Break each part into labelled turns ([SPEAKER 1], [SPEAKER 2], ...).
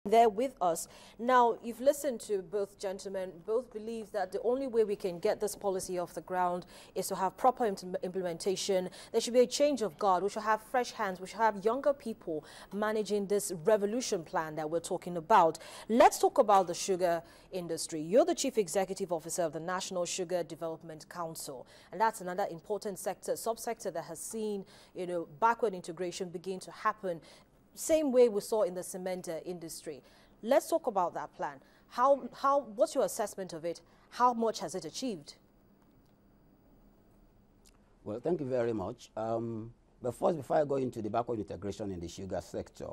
[SPEAKER 1] there with us. Now, you've listened to both gentlemen. Both believe that the only way we can get this policy off the ground is to have proper implementation. There should be a change of guard. We should have fresh hands. We should have younger people managing this revolution plan that we're talking about. Let's talk about the sugar industry. You're the Chief Executive Officer of the National Sugar Development Council, and that's another important sector, subsector that has seen, backward integration begin to happen. Same way we saw in the cement industry. Let's talk about that plan. What's your assessment of it? How much has it achieved?
[SPEAKER 2] Well, thank you very much. But first, before I go into the backward integration in the sugar sector,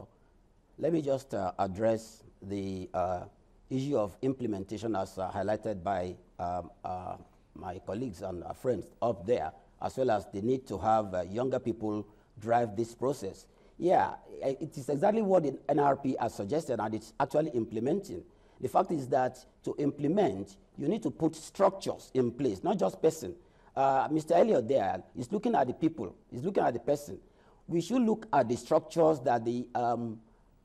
[SPEAKER 2] let me just address the issue of implementation as highlighted by my colleagues and friends up there, as well as the need to have younger people drive this process. Yeah, it is exactly what the NRP has suggested, and it's actually implementing. The fact is that to implement, you need to put structures in place, not just person. Mr. Elliott there is looking at the people, he's looking at the person. We should look at the structures that the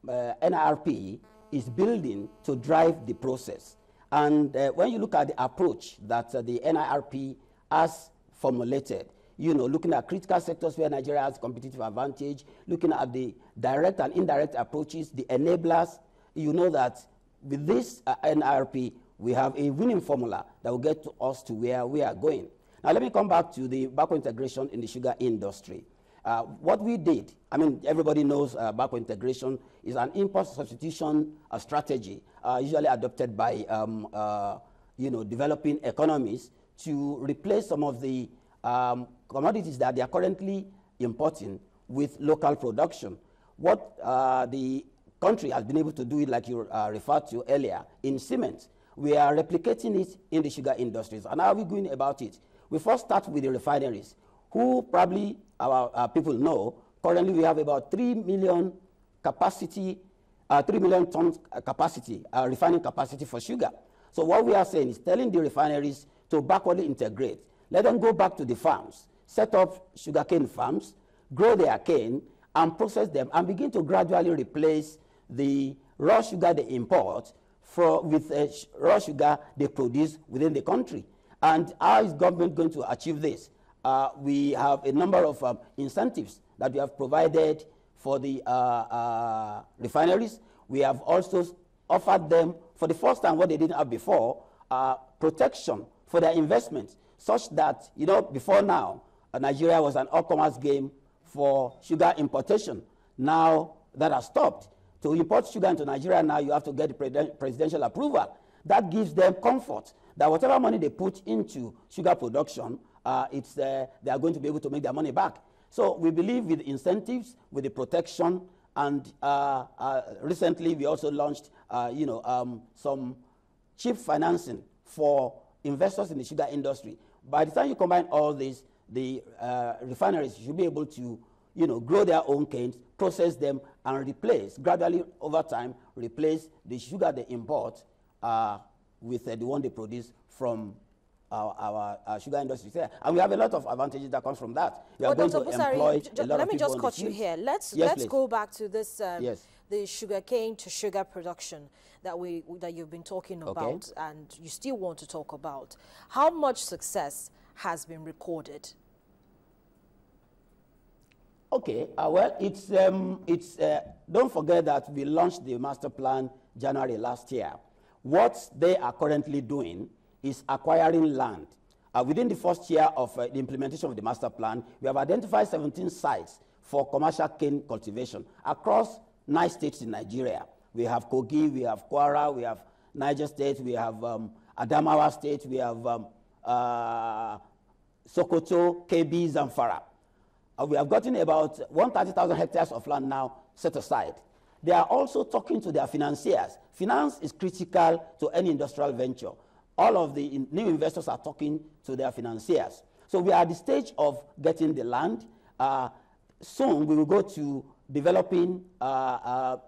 [SPEAKER 2] NRP is building to drive the process. And when you look at the approach that the NRP has formulated, looking at critical sectors where Nigeria has competitive advantage, looking at the direct and indirect approaches, the enablers, you know that with this NRP, we have a winning formula that will get us to where we are going. Now, let me come back to the backward integration in the sugar industry. What we did, everybody knows backward integration is an import substitution strategy usually adopted by, developing economies to replace some of the commodities that they are currently importing with local production. What the country has been able to do it, like you referred to earlier, in cement. We are replicating it in the sugar industries. And how are we going about it? We first start with the refineries, who probably our people know. Currently, we have about 3 million capacity, 3 million tons capacity, refining capacity for sugar. So what we are saying is telling the refineries to backwardly integrate. Let them go back to the farms, set up sugarcane farms, grow their cane, and process them, and begin to gradually replace the raw sugar they import with raw sugar they produce within the country. And how is government going to achieve this? We have a number of incentives that we have provided for the refineries. We have also offered them, for the first time, what they didn't have before, protection for their investments, such that, before now, Nigeria was an all-commerce game for sugar importation. Now that has stopped. To import sugar into Nigeria now, you have to get presidential approval. That gives them comfort that whatever money they put into sugar production, they are going to be able to make their money back. So we believe with incentives, with the protection, and recently we also launched, some cheap financing for investors in the sugar industry. By the time you combine all this, the refineries should be able to, grow their own canes, process them, and replace, gradually over time, replace the sugar they import with the one they produce from our sugar industry. And we have a lot of advantages that comes from that. We are going to employ a lot
[SPEAKER 1] let
[SPEAKER 2] of
[SPEAKER 1] me
[SPEAKER 2] people
[SPEAKER 1] just cut you here. Let's
[SPEAKER 2] please.
[SPEAKER 1] go back to this
[SPEAKER 2] Yes.
[SPEAKER 1] the sugarcane to sugar production that you've been talking about, and you still want to talk about. How much success has been recorded?
[SPEAKER 2] Okay, well, don't forget that we launched the master plan January last year. What they are currently doing is acquiring land. Within the first year of the implementation of the master plan, we have identified 17 sites for commercial cane cultivation across 9 states in Nigeria. We have Kogi, we have Kwara, we have Niger State, we have Adamawa State, we have Sokoto, Kebbi, Zamfara. We have gotten about 130,000 hectares of land now set aside. They are also talking to their financiers. Finance is critical to any industrial venture. All of the new investors are talking to their financiers. So we are at the stage of getting the land. Soon we will go to developing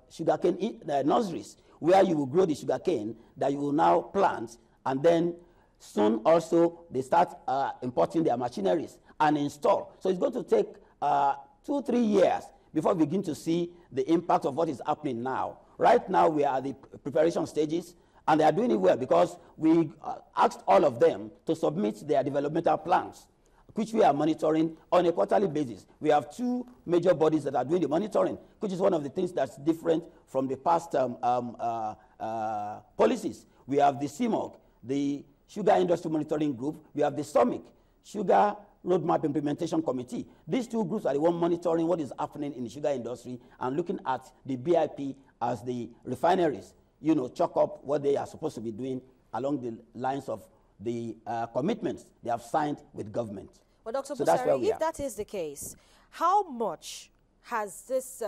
[SPEAKER 2] sugarcane nurseries, where you will grow the sugarcane that you will now plant, and then soon also they start importing their machineries and install. So it's going to take 2-3 years before we begin to see the impact of what is happening now. Right now, we are at the preparation stages, and they are doing it well because we asked all of them to submit their developmental plans, which we are monitoring on a quarterly basis. We have two major bodies that are doing the monitoring, which is one of the things that's different from the past policies. We have the CMOG, the Sugar Industry Monitoring Group. We have the SOMIC, Sugar Roadmap Implementation Committee. These two groups are the one monitoring what is happening in the sugar industry and looking at the BIP as the refineries, chalk up what they are supposed to be doing along the lines of the commitments they have signed with government.
[SPEAKER 1] Well, Dr. Busari, if that is the case, how much has this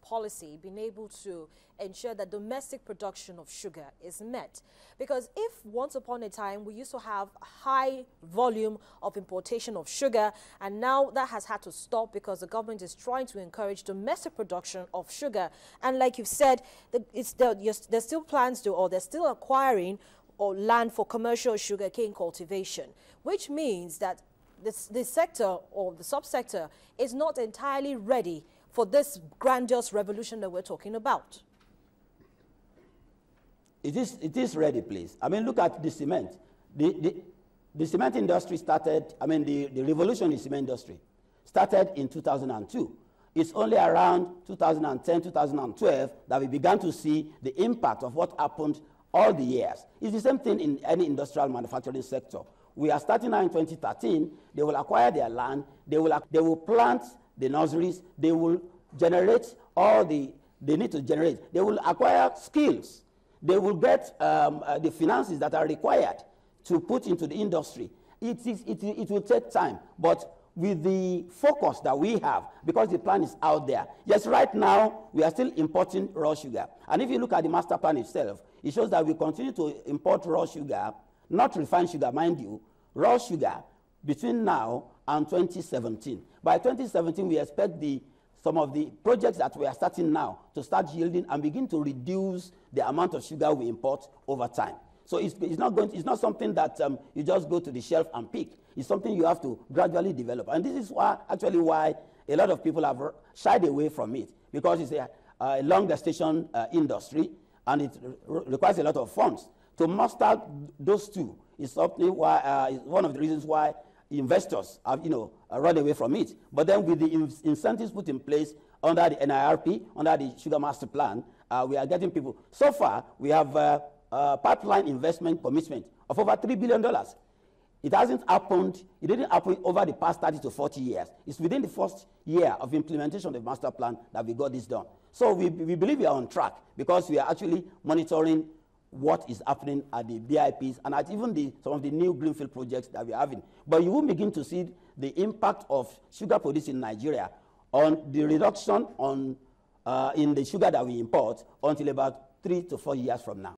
[SPEAKER 1] policy been able to ensure that domestic production of sugar is met? Because if once upon a time we used to have high volume of importation of sugar, and now that has had to stop because the government is trying to encourage domestic production of sugar, and like you've said, there's still plans to, or they're still acquiring or land for commercial sugarcane cultivation, which means that the sector or the subsector is not entirely ready for this grandiose revolution that we're talking about.
[SPEAKER 2] It is ready, please. I mean, look at the cement. The cement industry started, the revolution in the cement industry started in 2002. It's only around 2010, 2012 that we began to see the impact of what happened all the years. It's the same thing in any industrial manufacturing sector. We are starting now in 2013. They will acquire their land. They will plant the nurseries. They will generate they need to generate. They will acquire skills. They will get the finances that are required to put into the industry. It will take time, but with the focus that we have, because the plan is out there. Yes, right now, we are still importing raw sugar. And if you look at the master plan itself, it shows that we continue to import raw sugar, not refined sugar, mind you, raw sugar between now and 2017. By 2017, we expect some of the projects that we are starting now to start yielding and begin to reduce the amount of sugar we import over time. So it's not something that you just go to the shelf and pick. It's something you have to gradually develop. And this is why a lot of people have shied away from it, because it's a long gestation industry, and it requires a lot of funds. To master those two is something why is one of the reasons why investors have run away from it. But then with the incentives put in place under the NIRP, under the Sugar Master Plan, we are getting people. So far, we have pipeline investment commitment of over $3 billion. It hasn't happened. It didn't happen over the past 30 to 40 years. It's within the first year of implementation of the master plan that we got this done. So we believe we are on track, because we are actually monitoring what is happening at the BIPs and at even some of the new greenfield projects that we're having. But you won't begin to see the impact of sugar produced in Nigeria on the reduction in the sugar that we import until about 3 to 4 years from now.